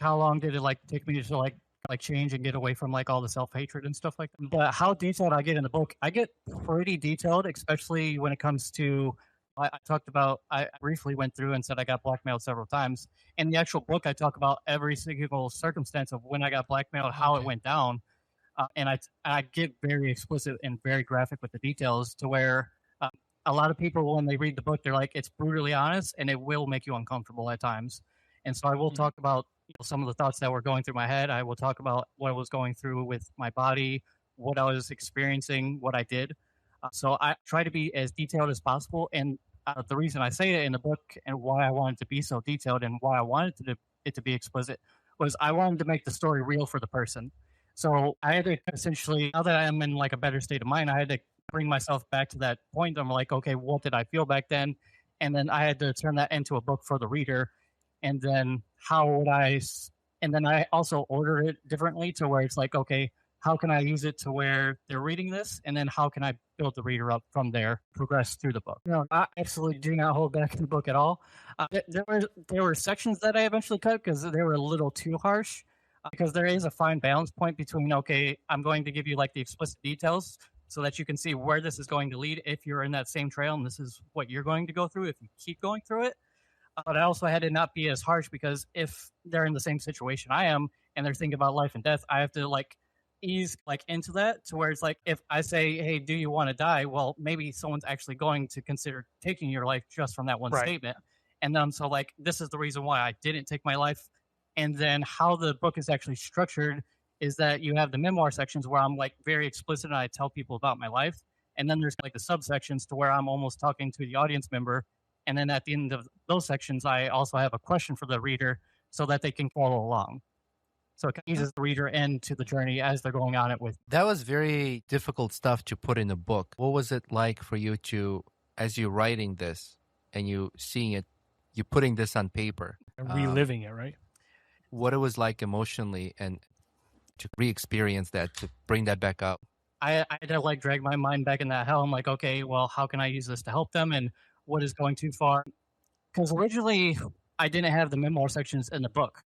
how long did it like take me to like change and get away from like all the self-hatred and stuff like that. But how detailed I get in the book, I get pretty detailed, especially when it comes to I talked about I briefly went through and said I got blackmailed several times. In the actual book, I talk about every single circumstance of when I got blackmailed, how it Okay. went down, and I get very explicit and very graphic with the details to where uh, a lot of people when they read the book, they're like it's brutally honest and it will make you uncomfortable at times. And so I will Mhm. talk about some of the thoughts that were going through my head. I will talk about what I was going through with my body, what I was experiencing, what I did. So I try to be as detailed as possible. And the reason I say it in the book and why I wanted to be so detailed and why I wanted it to be explicit was I wanted to make the story real for the person. So I had to essentially, now that I'm in like a better state of mind, I had to bring myself back to that point. I'm like, okay, what did I feel back then? And then I had to turn that into a book for the reader. And then how would and then I also order it differently to where it's like, okay, how can I use it to where they're reading this? And then how can I build the reader up from there, progress through the book? No, I absolutely do not hold back in the book at all. There were sections that I eventually cut because they were a little too harsh because there is a fine balance point between okay, I'm going to give you like the explicit details so that you can see where this is going to lead if you're in that same trail and this is what you're going to go through if you keep going through it. But I also had to not be as harsh because if they're in the same situation I am and they're thinking about life and death, I have to like ease like into that to where it's like if I say, "Hey, do you want to die?" Well, maybe someone's actually going to consider taking your life just from that one Right. statement. And then so like this is the reason why I didn't take my life. And then how the book is actually structured is that you have the memoir sections where I'm like very explicit and I tell people about my life. And then there's like the subsections to where I'm almost talking to the audience member, and then at the end of those sections, I also have a question for the reader so that they can follow along. So it eases the reader into the journey as they're going on it with. That was very difficult stuff to put in a book. What was it like for you to, as you're writing this and you seeing it, you putting this on paper, And reliving it, right? what it was like emotionally and to re-experience that, to bring that back up? I had to like drag my mind back in that hell. I'm like, okay, well, how can I use this to help them? And what is going too far? Because originally I didn't have the memoir sections in the book.